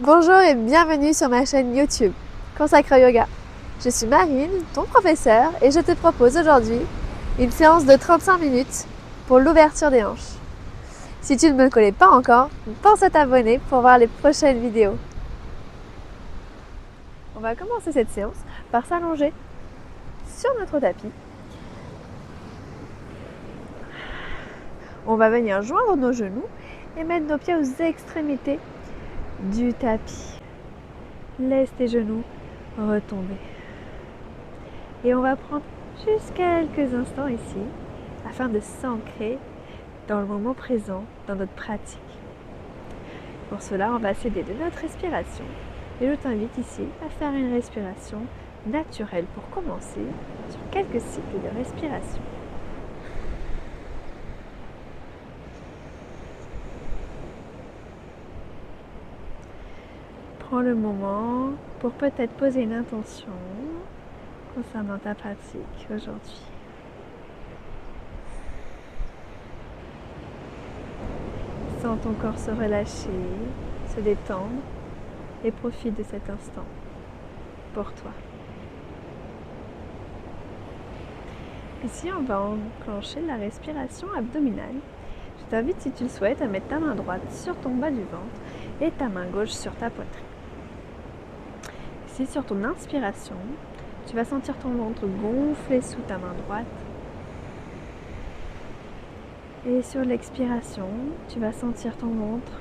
Bonjour et bienvenue sur ma chaîne YouTube consacrée au yoga. Je suis Marine, ton professeur, et je te propose aujourd'hui une séance de 35 minutes pour l'ouverture des hanches. Si tu ne me connais pas encore, pense à t'abonner pour voir les prochaines vidéos. On va commencer cette séance par s'allonger sur notre tapis. On va venir joindre nos genoux et mettre nos pieds aux extrémités du tapis. Laisse tes genoux retomber. Et on va prendre juste quelques instants ici afin de s'ancrer dans le moment présent, dans notre pratique. Pour cela, on va s'aider de notre respiration. Et je t'invite ici à faire une respiration naturelle pour commencer sur quelques cycles de respiration. Prends le moment pour peut-être poser une intention concernant ta pratique aujourd'hui. Sens ton corps se relâcher, se détendre et profite de cet instant pour toi. Ici, on va enclencher la respiration abdominale. Je t'invite, si tu le souhaites, à mettre ta main droite sur ton bas du ventre et ta main gauche sur ta poitrine. Ici, sur ton inspiration, tu vas sentir ton ventre gonfler sous ta main droite. Et sur l'expiration, tu vas sentir ton ventre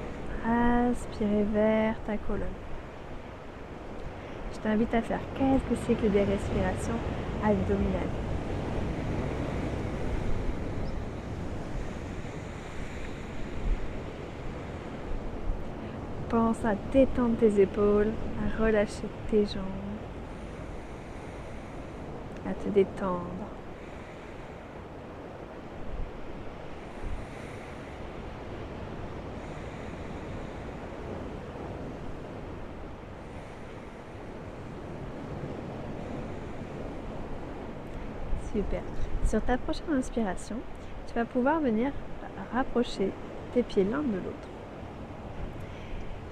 aspirer vers ta colonne. Je t'invite à faire quelques cycles de respiration abdominale. Pense à détendre tes épaules, à relâcher tes jambes, à te détendre. Super. Sur ta prochaine inspiration, tu vas pouvoir venir rapprocher tes pieds l'un de l'autre.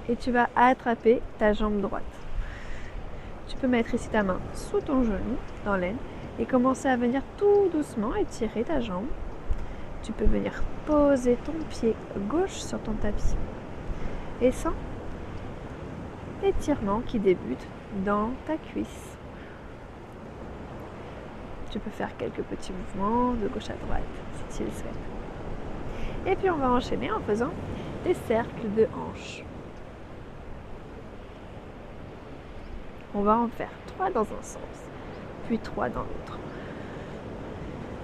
Et tu vas attraper ta jambe droite. Tu peux mettre ici ta main sous ton genou, dans l'aine, et commencer à venir tout doucement étirer ta jambe. Tu peux venir poser ton pied gauche sur ton tapis. Et sens l'étirement qui débute dans ta cuisse. Tu peux faire quelques petits mouvements de gauche à droite si tu le souhaites. Et puis on va enchaîner en faisant des cercles de hanches. On va en faire 3 dans un sens, puis 3 dans l'autre.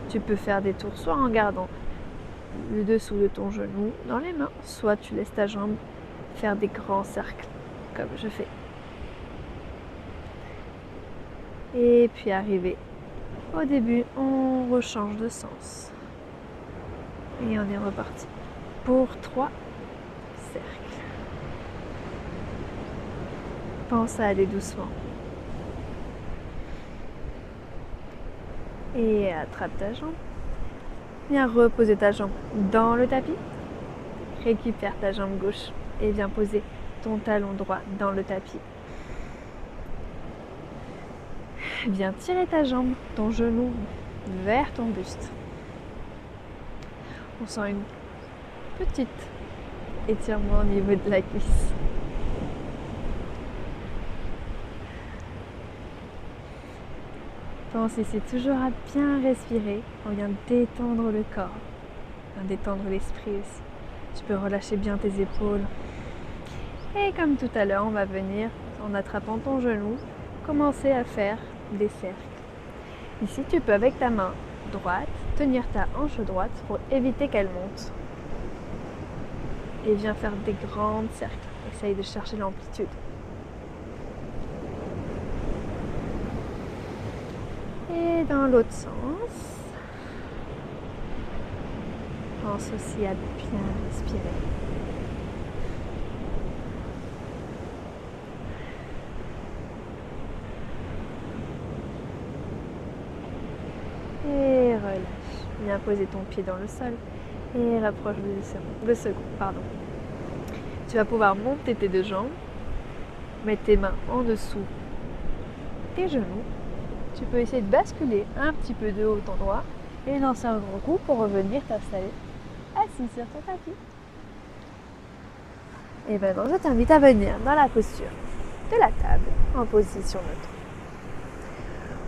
Tu peux faire des tours soit en gardant le dessous de ton genou dans les mains, soit tu laisses ta jambe faire des grands cercles, comme je fais. Et puis arrivé au début, on rechange de sens. Et on est reparti pour 3 cercles. Pense à aller doucement. Et attrape ta jambe. Viens reposer ta jambe dans le tapis. Récupère ta jambe gauche et viens poser ton talon droit dans le tapis. Viens tirer ta jambe, ton genou vers ton buste. On sent une petite étirement au niveau de la cuisse. Pense ici toujours à bien respirer. On vient détendre le corps, on vient détendre l'esprit aussi. Tu peux relâcher bien tes épaules. Et comme tout à l'heure, on va venir, en attrapant ton genou, commencer à faire des cercles. Ici, tu peux avec ta main droite tenir ta hanche droite pour éviter qu'elle monte. Et viens faire des grands cercles. Essaye de chercher l'amplitude. Et dans l'autre sens, pense aussi à bien respirer. Et relâche. Viens poser ton pied dans le sol et rapproche le second. Tu vas pouvoir monter tes deux jambes Mets tes mains en dessous tes genoux. Tu peux essayer de basculer un petit peu de haut en droit et lancer un grand coup pour revenir t'installer assis sur ton tapis. Et maintenant, je t'invite à venir dans la posture de la table en position neutre.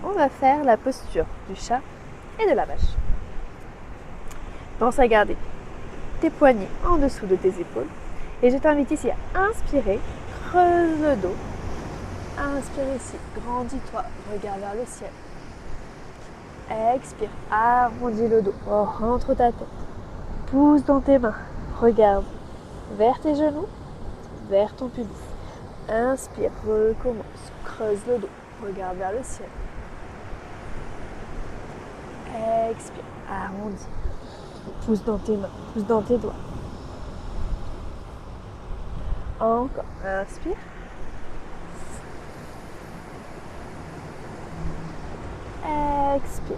On va faire la posture du chat et de la vache. Pense à garder tes poignets en dessous de tes épaules. Et je t'invite ici à inspirer, creuse le dos. Inspire ici, grandis-toi, regarde vers le ciel. Expire, arrondis le dos, rentre ta tête. Pousse dans tes mains, regarde vers tes genoux, vers ton pubis. Inspire, recommence, creuse le dos, regarde vers le ciel. Expire, arrondis. Pousse dans tes mains, pousse dans tes doigts. Encore, inspire. Expire.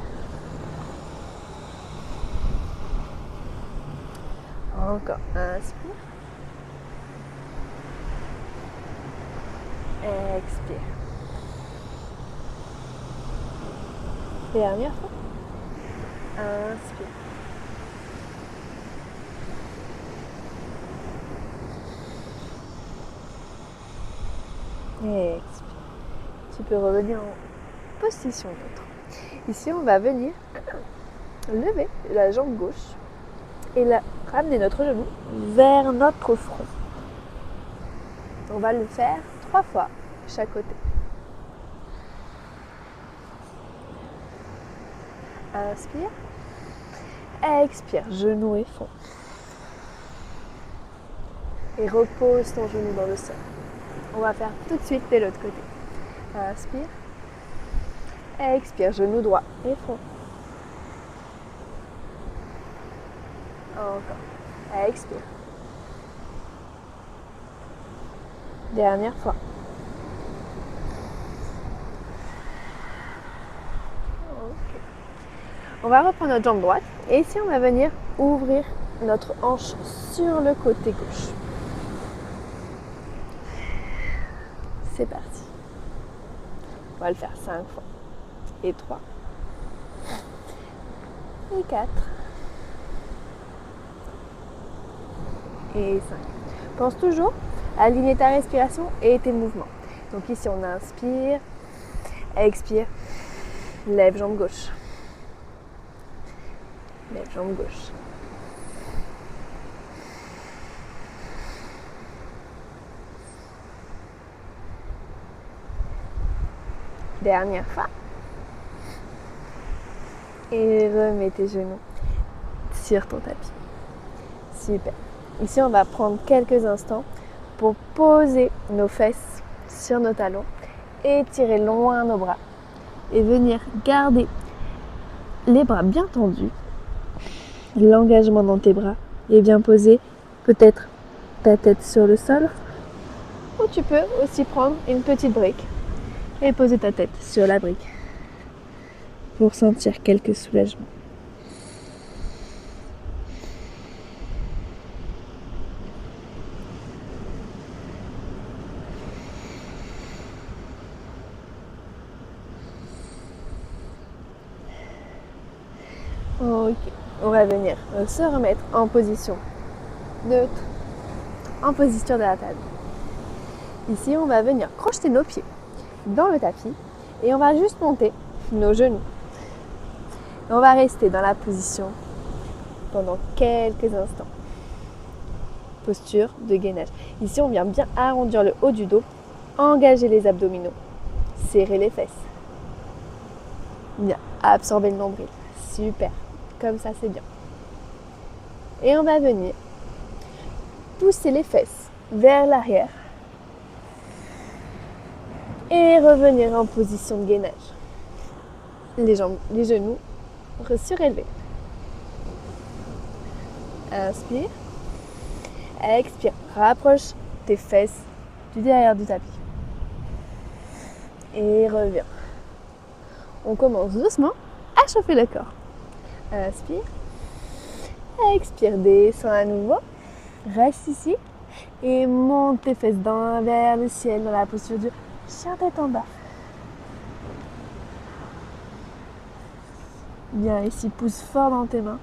Encore, inspire. Expire. Dernière fois. Inspire. Et expire. Tu peux revenir en position neutre. Ici, on va venir lever la jambe gauche et ramener notre genou vers notre front. On va le faire 3 fois chaque côté. Inspire. Expire, genou et fond. Et repose ton genou dans le sol. On va faire tout de suite de l'autre côté. Inspire. Expire, genou droit et fond. Encore. Expire. Dernière fois. Okay. On va reprendre notre jambe droite et ici on va venir ouvrir notre hanche sur le côté gauche. C'est parti. On va le faire 5 fois. Et 3. Et 4. Et 5. Pense toujours à aligner ta respiration et tes mouvements. Donc ici on inspire, expire, lève jambe gauche. Lève jambe gauche. Dernière fois. Et remets tes genoux sur ton tapis. Super. Ici, on va prendre quelques instants pour poser nos fesses sur nos talons et tirer loin nos bras. Et venir garder les bras bien tendus, l'engagement dans tes bras et bien poser peut-être ta tête sur le sol. Ou tu peux aussi prendre une petite brique et poser ta tête sur la brique pour sentir quelques soulagements. Ok, on va venir se remettre en position neutre, en position de la table. Ici, on va venir crocheter nos pieds dans le tapis et on va juste monter nos genoux. On va rester dans la position pendant quelques instants. Posture de gainage. Ici, on vient bien arrondir le haut du dos, engager les abdominaux, serrer les fesses. Bien, absorber le nombril. Super, comme ça c'est bien. Et on va venir pousser les fesses vers l'arrière et revenir en position de gainage. Les jambes, les genoux surélevés. Inspire. Expire. Rapproche tes fesses du derrière du tapis. Et reviens. On commence doucement à chauffer le corps. Inspire. Expire. Descends à nouveau. Reste ici. Et monte tes fesses vers le ciel dans la posture du chien tête en bas. Bien, ici, pousse fort dans tes mains.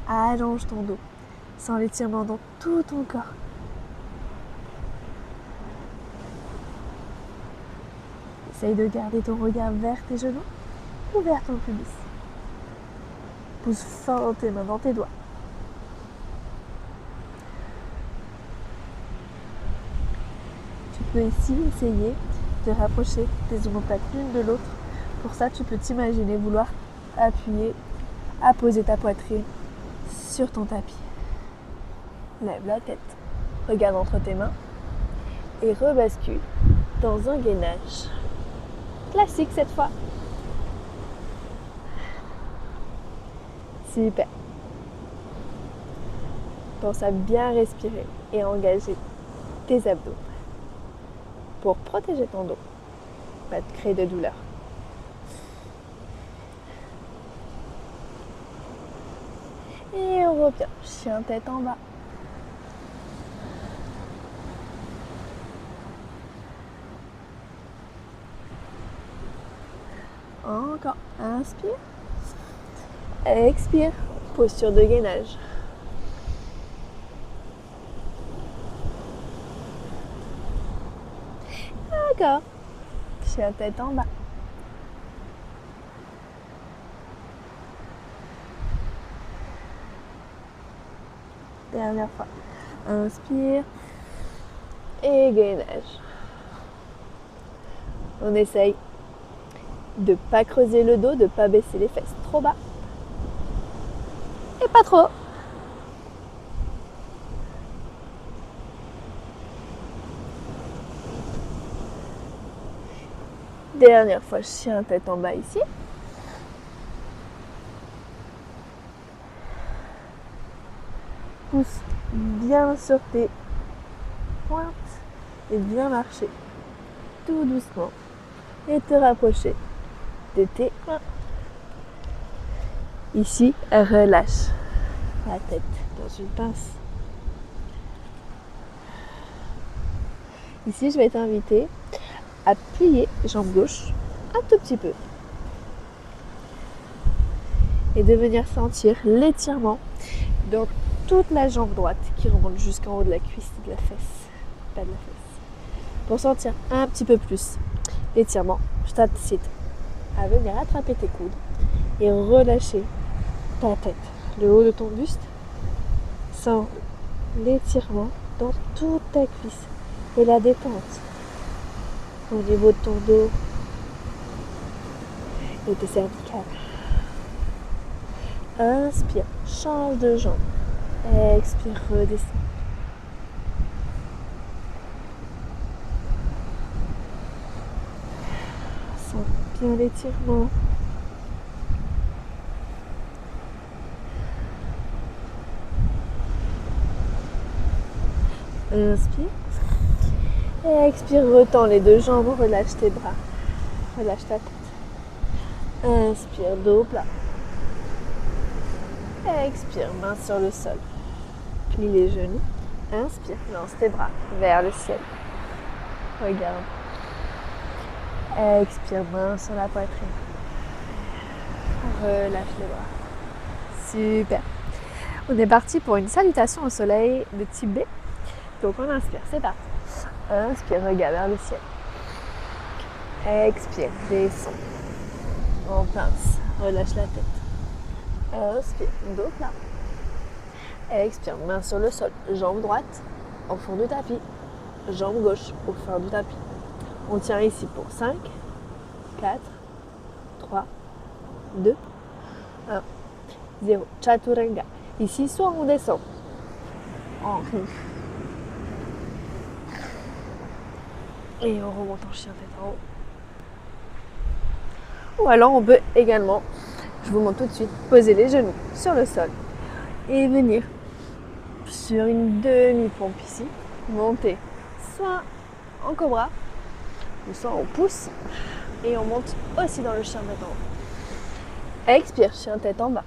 Allonge ton dos. Sens l'étirement dans tout ton corps. Essaye de garder ton regard vers tes genoux ou vers ton pubis. Pousse fort dans tes mains, dans tes doigts. Tu peux ici essayer de rapprocher tes omoplates l'une de l'autre. Pour ça, tu peux t'imaginer vouloir apposer ta poitrine sur ton tapis. Lève la tête, regarde entre tes mains et rebascule dans un gainage. Classique cette fois. Super. Pense à bien respirer et à engager tes abdos pour protéger ton dos, pas te créer de douleur. Et on revient, chien tête en bas. Encore, inspire, expire, posture de gainage. Encore, chien tête en bas. Dernière fois, inspire et gainage. On essaye de ne pas creuser le dos, de ne pas baisser les fesses trop bas. Et pas trop. Dernière fois, chien tête en bas ici. Pousse bien sur tes pointes et bien marcher tout doucement et te rapprocher de tes mains. Ici, relâche la tête dans une pince. Ici, je vais t'inviter à plier jambe gauche un tout petit peu et de venir sentir l'étirement dans toute la jambe droite qui remonte jusqu'en haut de la cuisse et de la fesse, pas de la fesse. Pour sentir un petit peu plus l'étirement, je t'incite à venir attraper tes coudes et relâcher ta tête, le haut de ton buste. Sens l'étirement dans toute ta cuisse et la détente au niveau de ton dos et de tes cervicales. Inspire, change de jambe. Expire, redescends. Sens bien l'étirement. Inspire. Et expire, retends les deux jambes, relâche tes bras. Relâche ta tête. Inspire, dos plat. Expire, main sur le sol. Plie les genoux. Inspire, lance tes bras vers le ciel. Regarde. Expire, main sur la poitrine. Relâche les bras. Super. On est parti pour une salutation au soleil de type B. Donc on inspire, c'est parti. Inspire, regarde vers le ciel. Expire, descends. En pince, relâche la tête. Inspire, dos plat. Expire, main sur le sol. Jambe droite au fond du tapis. Jambe gauche au fond du tapis. On tient ici pour 5, 4, 3, 2, 1, 0. Chaturanga. Ici, soit on descend en rond. Et on remonte en chien tête en haut. Ou alors on peut également, je vous montre tout de suite, poser les genoux sur le sol et venir sur une demi-pompe ici, monter soit en cobra ou soit on pousse et on monte aussi dans le chien tête en haut. Expire, chien tête en bas.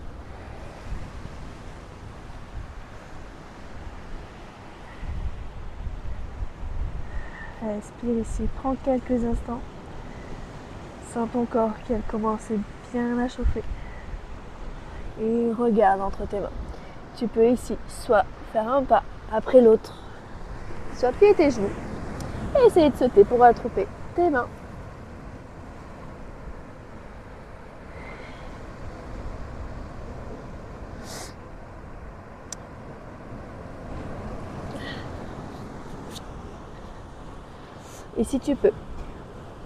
Respire ici, prends quelques instants. Sens ton corps qui a commencé bien à chauffer. Et regarde entre tes mains. Tu peux ici soit faire un pas après l'autre, soit plier tes genoux et essayer de sauter pour attraper tes mains. Et si tu peux,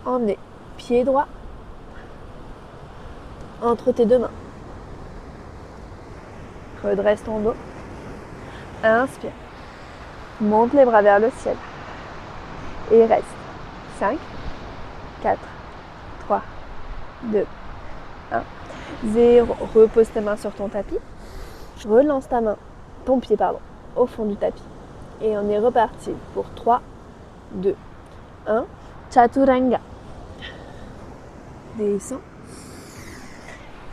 emmener pied droit entre tes deux mains. Redresse ton dos. Inspire. Monte les bras vers le ciel. Et reste. 5, 4, 3, 2, 1, 0. Repose tes mains sur ton tapis. Relance ton pied, au fond du tapis. Et on est reparti pour 3, 2, 1. Chaturanga. Descends.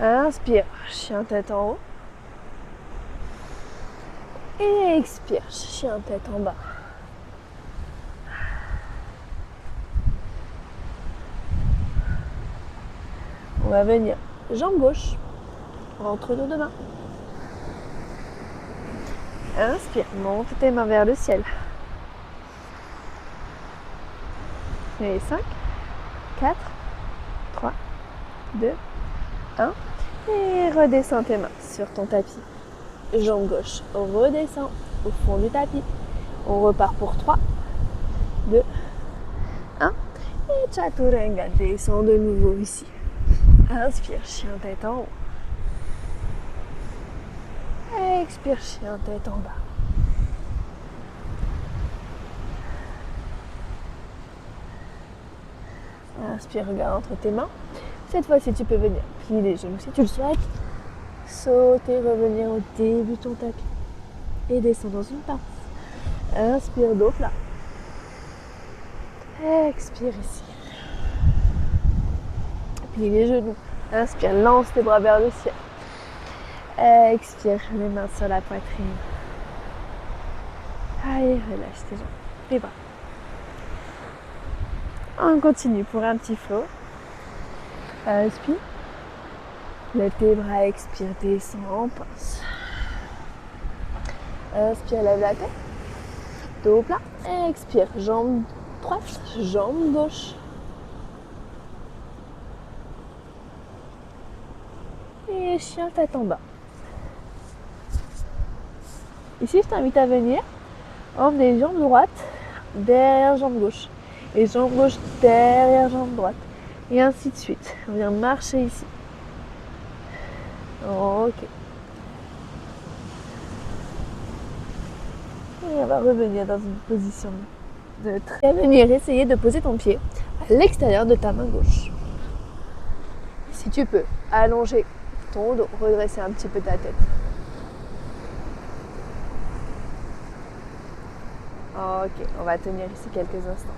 Inspire, chien tête en haut. Et expire, chien tête en bas. On va venir jambe gauche entre nos deux mains. Inspire, monte tes mains vers le ciel. Et 5, 4, 3, 2, 1. Et redescends tes mains sur ton tapis. Jambe gauche, redescends au fond du tapis. On repart pour 3, 2, 1. Et Chaturanga, descends de nouveau ici. Inspire, chien tête en haut. Expire, chien tête en bas. Inspire, regarde entre tes mains. Cette fois-ci, tu peux venir plier les genoux si tu le souhaites. Sauter, revenir au début de ton tapis. Et descendre dans une pince. Inspire, dos plat. Expire ici. Plie les genoux. Inspire, lance tes bras vers le ciel. Expire, les mains sur la poitrine. Allez, relâche tes jambes, tes bras. On continue pour un petit flow. Inspire. Lève tes bras, expire, descends en pince. Inspire, lève la tête. Dos plat. Expire, jambe droite, jambe gauche. Et chien tête en bas. Ici, je t'invite à venir emmener jambe droite derrière jambe gauche. Et jambe gauche derrière jambe droite. Et ainsi de suite. On vient marcher ici. Ok. Et on va revenir dans une position neutre. Et venir essayer de poser ton pied à l'extérieur de ta main gauche. Si tu peux, allonger ton dos, redresser un petit peu ta tête. Ok, on va tenir ici quelques instants.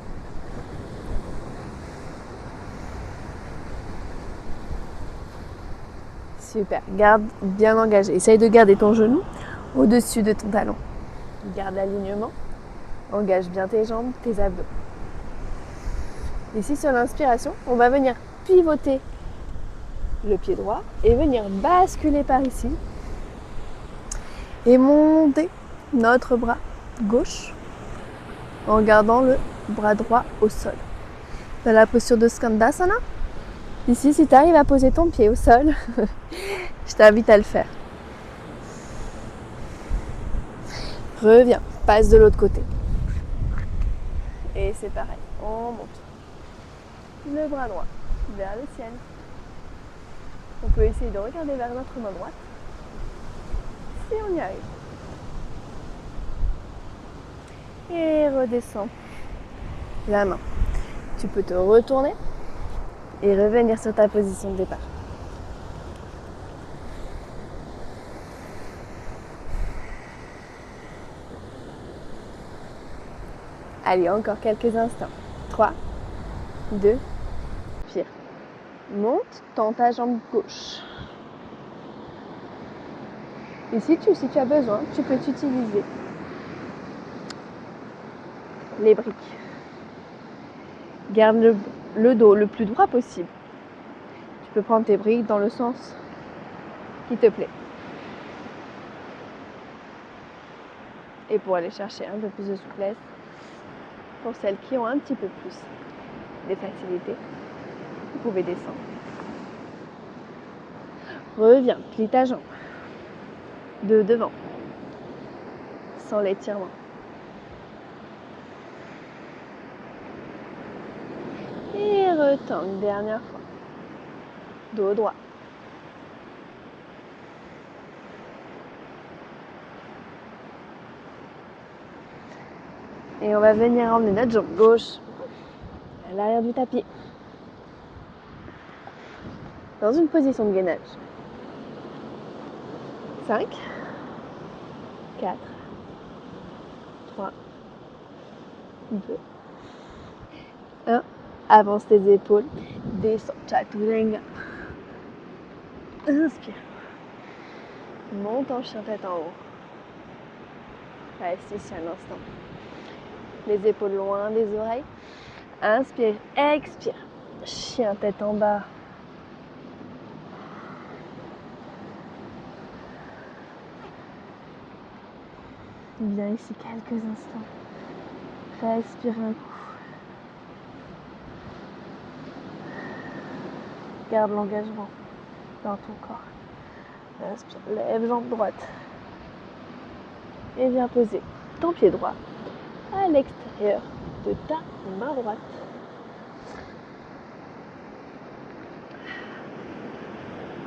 Super, garde bien engagé. Essaye de garder ton genou au-dessus de ton talon. Garde l'alignement. Engage bien tes jambes, tes abdos. Ici, sur l'inspiration, on va venir pivoter le pied droit et venir basculer par ici. Et monter notre bras gauche en gardant le bras droit au sol. Dans la posture de Skandasana, ici, si tu arrives à poser ton pied au sol, je t'invite à le faire. Reviens, passe de l'autre côté. Et c'est pareil, on monte. Le bras droit vers le ciel. On peut essayer de regarder vers notre main droite. Si on y arrive. Et redescends la main. Tu peux te retourner et revenir sur ta position de départ. Allez, encore quelques instants. 3, 2, pire. Monte, tends ta jambe gauche. Et si tu as besoin, tu peux utiliser les briques. Garde le dos le plus droit possible. Tu peux prendre tes briques dans le sens qui te plaît. Et pour aller chercher un peu plus de souplesse, pour celles qui ont un petit peu plus de facilité, vous pouvez descendre. Reviens, plie ta jambe de devant, sans l'étirement. Et retends une dernière fois. Dos droit. Et on va venir emmener notre jambe gauche à l'arrière du tapis. Dans une position de gainage. 5, 4, 3, 2, 1. Avance tes épaules. Descends. Chaturanga. Inspire. Monte en chien tête en haut. Reste ici un instant. Les épaules loin des oreilles. Inspire, expire. Chien tête en bas. Viens ici quelques instants. Respire un coup. Garde l'engagement dans ton corps. Inspire, lève jambe droite. Et viens poser ton pied droit à l'extérieur de ta main droite.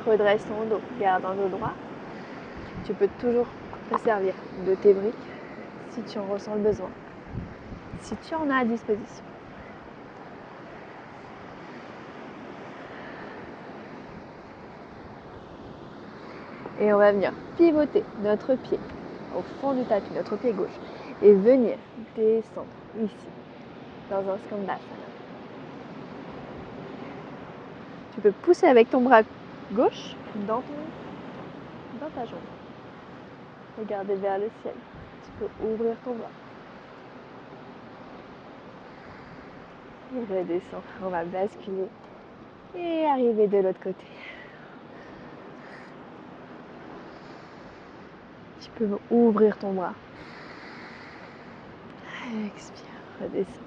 Redresse ton dos, garde un dos droit. Tu peux toujours te servir de tes briques si tu en ressens le besoin, si tu en as à disposition. Et on va venir pivoter notre pied au fond du tapis, notre pied gauche, et venir descendre ici, dans un skandasana. Tu peux pousser avec ton bras gauche dans ta jambe. Regarder vers le ciel. Tu peux ouvrir ton bras. Et redescendre. On va basculer et arriver de l'autre côté. Tu peux ouvrir ton bras. Expire, redescend.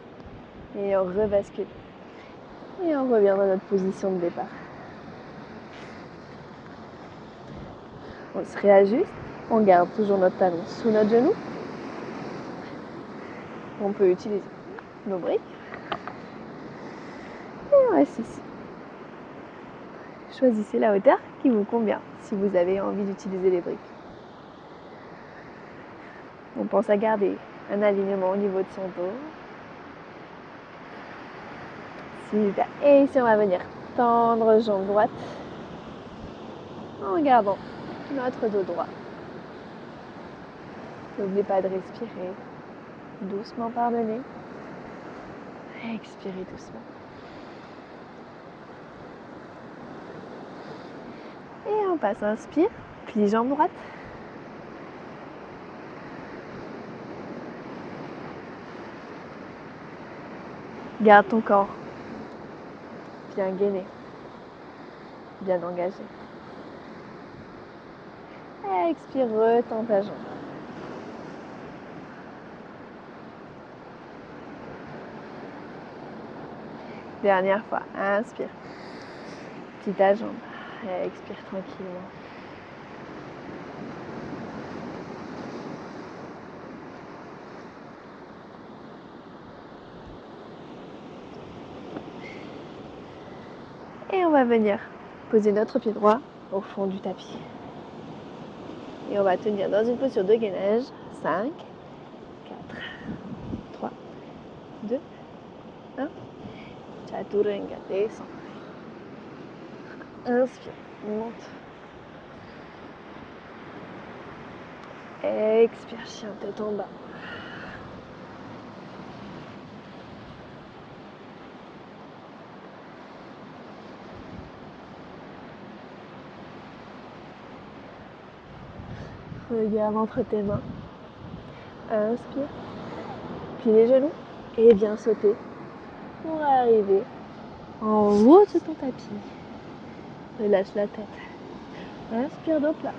Et on rebascule. Et on revient dans notre position de départ. On se réajuste. On garde toujours notre talon sous notre genou. On peut utiliser nos briques. Et on reste ici. Choisissez la hauteur qui vous convient si vous avez envie d'utiliser les briques. On pense à garder un alignement au niveau de son dos. Super. Et ici, on va venir tendre jambe droite en gardant notre dos droit. N'oubliez pas de respirer doucement par le nez. Expirez doucement. Et on passe, inspire, plie jambe droite. Garde ton corps bien gainé, bien engagé. Expire, retends ta jambe. Dernière fois, inspire, plie ta jambe. Expire tranquillement. Et on va venir poser notre pied droit au fond du tapis. Et on va tenir dans une posture de gainage. 5, 4, 3, 2, 1. Chaturanga, descend. Inspire, monte. Expire, chien tête en bas. Regarde entre tes mains. Inspire. Plie les genoux et viens sauter pour arriver en haut de ton tapis. Relâche la tête. Inspire dos plat.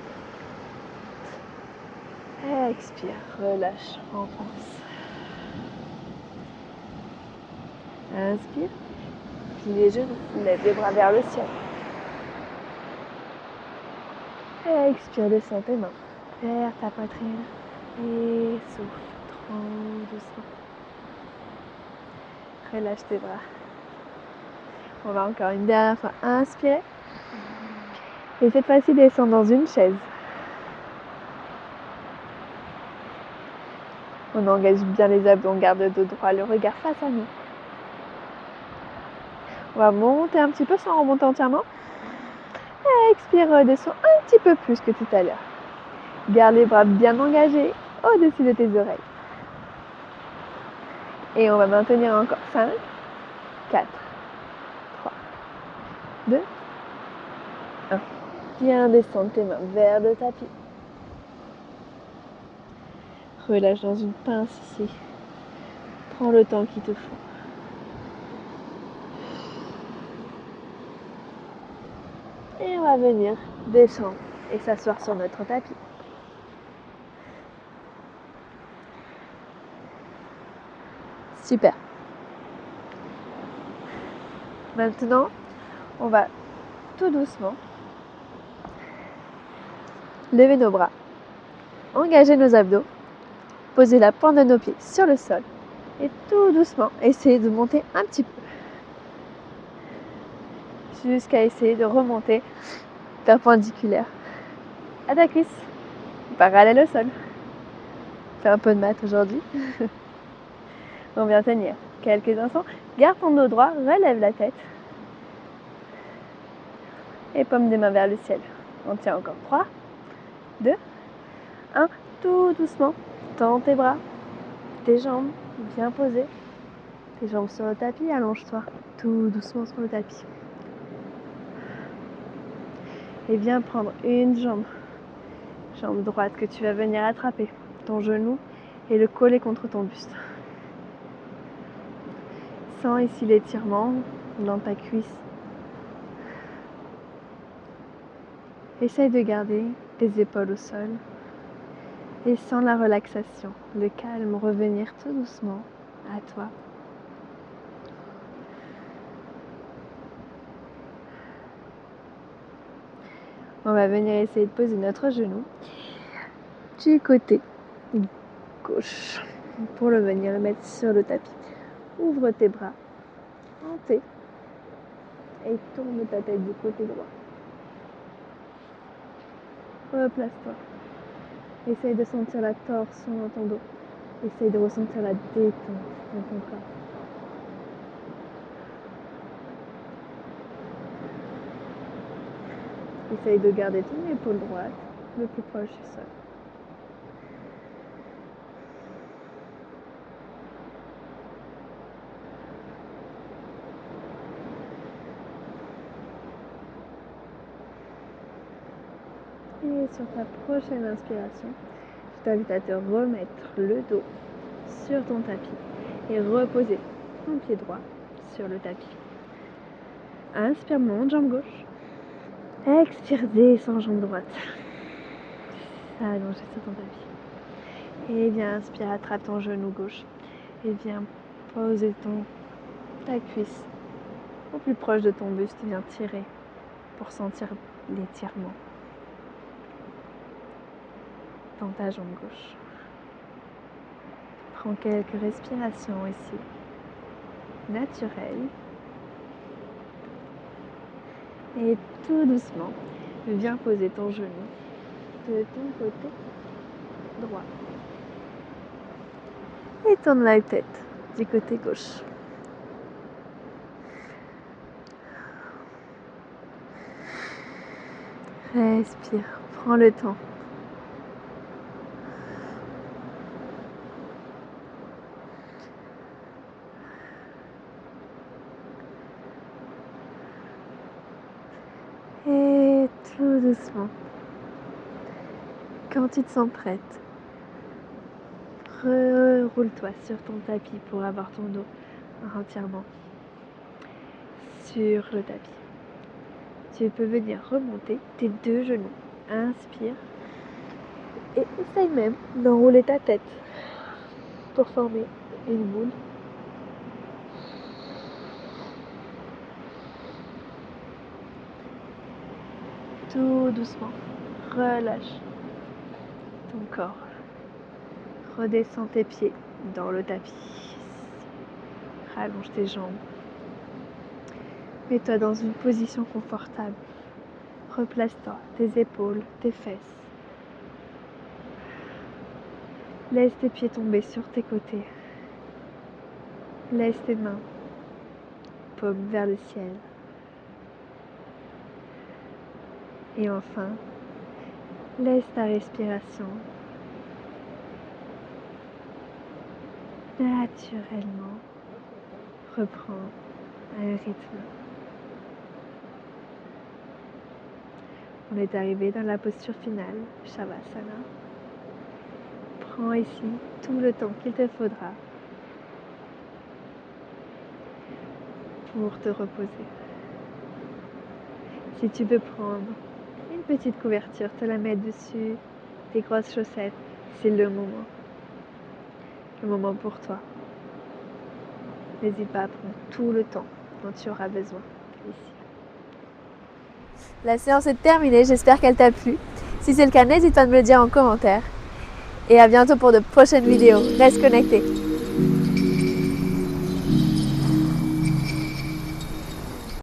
Expire, relâche, enfonce. Inspire, plie les genoux, lève les bras vers le ciel. Expire, descends tes mains vers ta poitrine et souffle trop doucement. Relâche tes bras. On va encore une dernière fois inspirer. Et cette fois-ci, descends dans une chaise. On engage bien les abdos, on garde le dos droit, le regard face à nous. On va monter un petit peu sans remonter entièrement. Expire, redescends un petit peu plus que tout à l'heure. Garde les bras bien engagés au-dessus de tes oreilles. Et on va maintenir encore 5, 4, 3, 2, 1. Bien descendre tes mains vers le tapis. Relâche dans une pince ici. Prends le temps qu'il te faut. Et on va venir descendre et s'asseoir sur notre tapis. Super. Maintenant, on va tout doucement lever nos bras, engager nos abdos, poser la pointe de nos pieds sur le sol et tout doucement essayer de monter un petit peu jusqu'à essayer de remonter perpendiculaire à ta cuisse, parallèle au sol. Fais un peu de maths aujourd'hui. On vient tenir quelques instants. Garde ton dos droit, relève la tête et paume des mains vers le ciel. On tient encore 3, 2, 1. Tout doucement, tends tes bras, tes jambes bien posées. Tes jambes sur le tapis, allonge-toi tout doucement sur le tapis. Et viens prendre une jambe droite que tu vas venir attraper ton genou et le coller contre ton buste. Sens ici l'étirement dans ta cuisse. Essaye de garder tes épaules au sol et sens la relaxation, le calme revenir tout doucement à toi. On va venir essayer de poser notre genou du côté gauche pour le venir le mettre sur le tapis. Ouvre tes bras en T et tourne ta tête du côté droit. Replace-toi. Essaye de sentir la torsion dans ton dos. Essaye de ressentir la détente dans ton corps. Essaye de garder ton épaule droite le plus proche du sol. Et sur ta prochaine inspiration, je t'invite à te remettre le dos sur ton tapis et reposer ton pied droit sur le tapis. Inspire, monte jambe gauche. Expire, descends jambe droite. Allongé sur ton tapis. Et viens, inspire, attrape ton genou gauche. Et viens poser ta cuisse au plus proche de ton buste. Viens tirer pour sentir l'étirement dans ta jambe gauche. Prends quelques respirations ici, naturelles. Et tout doucement, viens poser ton genou de ton côté droit. Et tourne la tête du côté gauche. Respire, prends le temps. Et tout doucement, quand tu te sens prête, roule-toi sur ton tapis pour avoir ton dos entièrement sur le tapis. Tu peux venir remonter tes 2 genoux. Inspire et essaye même d'enrouler ta tête pour former une boule. Tout doucement, relâche ton corps. Redescends tes pieds dans le tapis. Rallonge tes jambes. Mets-toi dans une position confortable. Replace-toi, tes épaules, tes fesses. Laisse tes pieds tomber sur tes côtés. Laisse tes mains, paumes vers le ciel. Et enfin, laisse ta respiration naturellement reprendre un rythme. On est arrivé dans la posture finale, Shavasana. Prends ici tout le temps qu'il te faudra pour te reposer. Si tu peux prendre une petite couverture, te la mettre dessus, tes grosses chaussettes, c'est le moment. Le moment pour toi. N'hésite pas à prendre tout le temps dont tu auras besoin ici. La séance est terminée, j'espère qu'elle t'a plu. Si c'est le cas, n'hésite pas à me le dire en commentaire. Et à bientôt pour de prochaines vidéos. Reste connecté.